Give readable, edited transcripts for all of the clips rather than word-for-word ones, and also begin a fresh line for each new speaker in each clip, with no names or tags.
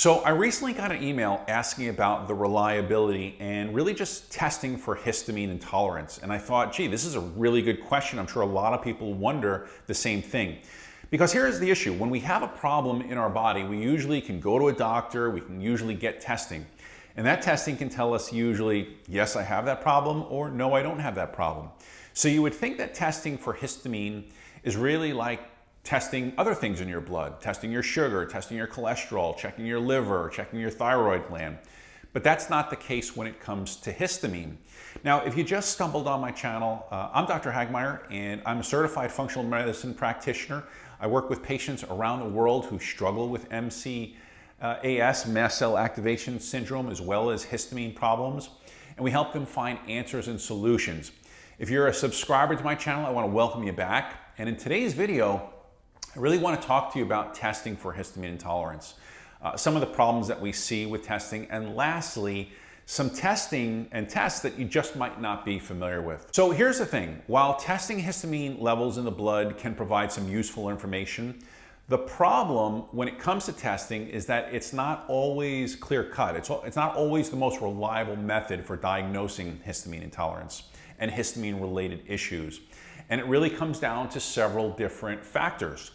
So I recently got an email asking about the reliability and really just testing for histamine intolerance. And I thought, gee, this is a really good question. I'm sure a lot of people wonder the same thing. Because here's the issue. When we have a problem in our body, we usually can go to a doctor, we can usually get testing. And that testing can tell us usually, yes, I have that problem, or no, I don't have that problem. So you would think that testing for histamine is really like testing other things in your blood, testing your sugar, testing your cholesterol, checking your liver, checking your thyroid gland. But that's not the case when it comes to histamine. Now, if you just stumbled on my channel, I'm Dr. Hagmeyer, and I'm a certified functional medicine practitioner. I work with patients around the world who struggle with MCAS, Mast Cell Activation Syndrome, as well as histamine problems, and we help them find answers and solutions. If you're a subscriber to my channel, I want to welcome you back. And in today's video, I really want to talk to you about testing for histamine intolerance, some of the problems that we see with testing, and lastly, some testing and tests that you just might not be familiar with. So here's the thing. While testing histamine levels in the blood can provide some useful information, the problem when it comes to testing is that it's not always clear-cut. It's not always the most reliable method for diagnosing histamine intolerance and histamine-related issues. And it really comes down to several different factors.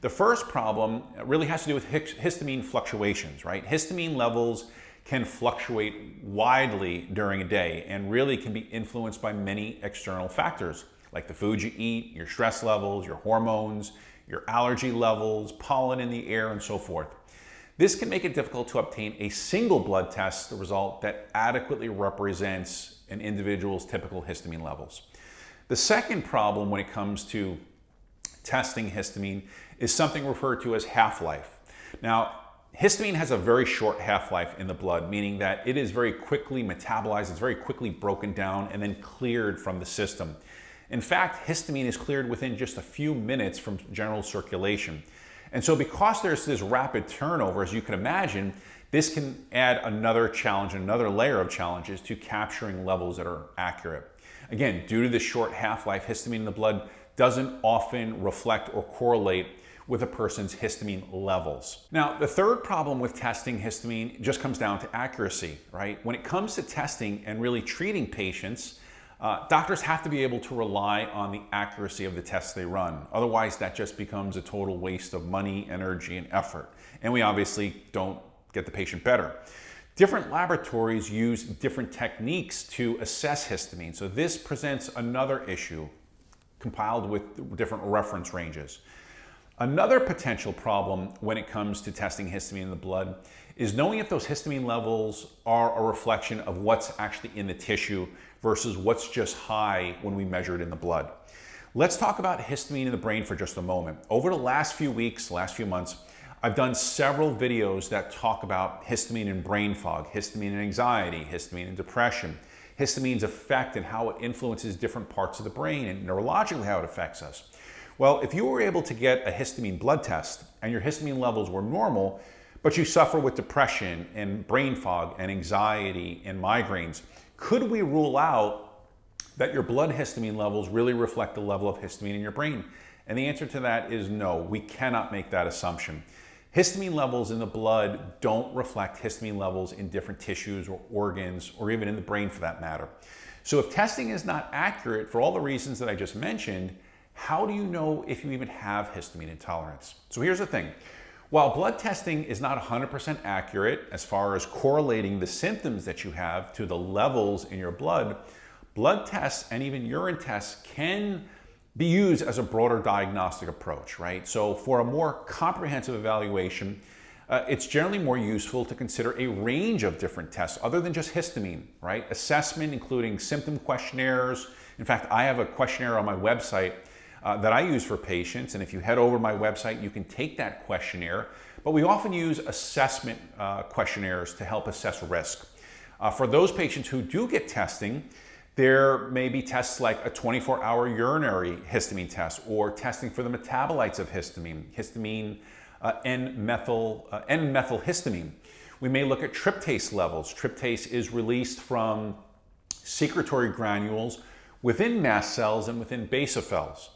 The first problem really has to do with histamine fluctuations, right? Histamine levels can fluctuate widely during a day and really can be influenced by many external factors, like the food you eat, your stress levels, your hormones, your allergy levels, pollen in the air, and so forth. This can make it difficult to obtain a single blood test result that adequately represents an individual's typical histamine levels. The second problem when it comes to testing histamine is something referred to as half-life. Now, histamine has a very short half-life in the blood, meaning that it is very quickly metabolized, it's very quickly broken down and then cleared from the system. In fact, histamine is cleared within just a few minutes from general circulation. And so because there's this rapid turnover, as you can imagine, this can add another challenge, another layer of challenges to capturing levels that are accurate. Again, due to the short half-life, histamine in the blood doesn't often reflect or correlate with a person's histamine levels. Now, the third problem with testing histamine just comes down to accuracy, right? When it comes to testing and really treating patients, doctors have to be able to rely on the accuracy of the tests they run. Otherwise, that just becomes a total waste of money, energy, and effort. And we obviously don't get the patient better. Different laboratories use different techniques to assess histamine. So this presents another issue compiled with different reference ranges. Another potential problem when it comes to testing histamine in the blood is knowing if those histamine levels are a reflection of what's actually in the tissue versus what's just high when we measure it in the blood. Let's talk about histamine in the brain for just a moment. Over the last few weeks, last few months, I've done several videos that talk about histamine and brain fog, histamine and anxiety, histamine and depression, histamine's effect and how it influences different parts of the brain and neurologically how it affects us. Well, if you were able to get a histamine blood test and your histamine levels were normal, but you suffer with depression and brain fog and anxiety and migraines, could we rule out that your blood histamine levels really reflect the level of histamine in your brain? And the answer to that is no, we cannot make that assumption. Histamine levels in the blood don't reflect histamine levels in different tissues or organs, or even in the brain for that matter. So if testing is not accurate for all the reasons that I just mentioned, how do you know if you even have histamine intolerance? So here's the thing. While blood testing is not 100% accurate as far as correlating the symptoms that you have to the levels in your blood, blood tests and even urine tests can be used as a broader diagnostic approach, right? So for a more comprehensive evaluation, it's generally more useful to consider a range of different tests other than just histamine, right? Assessment, including symptom questionnaires. In fact, I have a questionnaire on my website that I use for patients, and if you head over to my website, you can take that questionnaire, but we often use assessment questionnaires to help assess risk. For those patients who do get testing, there may be tests like a 24-hour urinary histamine test or testing for the metabolites of histamine, N-methylhistamine. We may look at tryptase levels. Tryptase is released from secretory granules within mast cells and within basophils.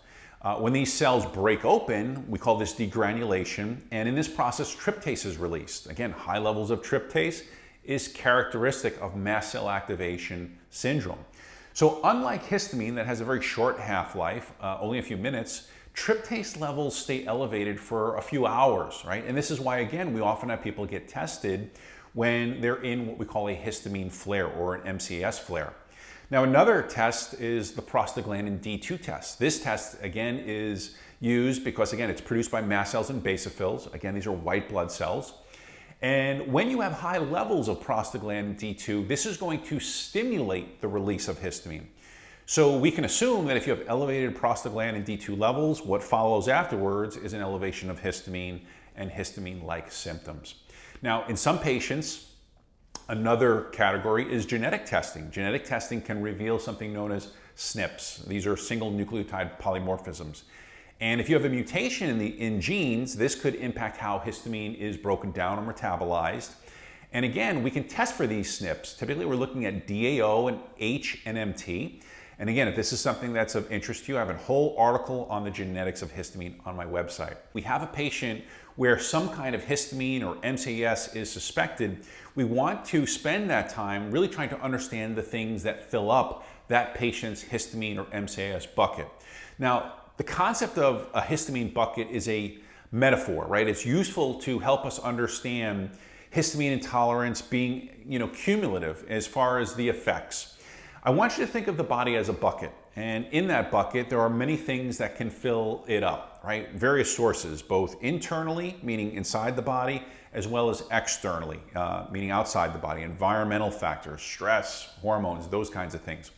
When these cells break open, we call this degranulation, and in this process, tryptase is released. Again, high levels of tryptase is characteristic of mast cell activation syndrome. So unlike histamine that has a very short half-life, only a few minutes, tryptase levels stay elevated for a few hours, right? And this is why, again, we often have people get tested when they're in what we call a histamine flare or an MCAS flare. Now, another test is the prostaglandin D2 test. This test, again, is used because, again, it's produced by mast cells and basophils. Again, these are white blood cells. And when you have high levels of prostaglandin D2, this is going to stimulate the release of histamine. So we can assume that if you have elevated prostaglandin D2 levels, what follows afterwards is an elevation of histamine and histamine-like symptoms. Now, in some patients, another category is genetic testing. Genetic testing can reveal something known as SNPs. These are single nucleotide polymorphisms. And if you have a mutation in genes, this could impact how histamine is broken down or metabolized. And again, we can test for these SNPs. Typically, we're looking at DAO and H and MT. And again, if this is something that's of interest to you, I have a whole article on the genetics of histamine on my website. We have a patient where some kind of histamine or MCAS is suspected. We want to spend that time really trying to understand the things that fill up that patient's histamine or MCAS bucket. Now, the concept of a histamine bucket is a metaphor, right? It's useful to help us understand histamine intolerance being, cumulative as far as the effects. I want you to think of the body as a bucket, and in that bucket there are many things that can fill it up, right? Various sources, both internally, meaning inside the body, as well as externally, meaning outside the body, environmental factors, stress, hormones, those kinds of things.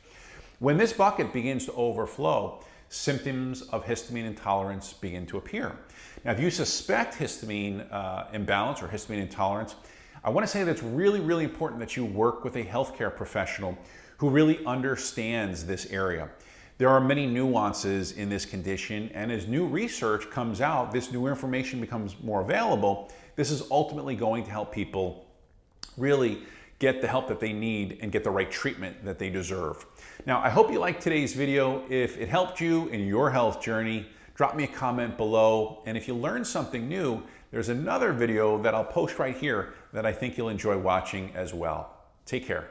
When this bucket begins to overflow, symptoms of histamine intolerance begin to appear. Now, if you suspect histamine imbalance or histamine intolerance, I want to say that it's really, really important that you work with a healthcare professional who really understands this area. There are many nuances in this condition, and as new research comes out, this new information becomes more available. This is ultimately going to help people really get the help that they need and get the right treatment that they deserve. Now, I hope you liked today's video. If it helped you in your health journey, drop me a comment below. And if you learned something new, there's another video that I'll post right here that I think you'll enjoy watching as well. Take care.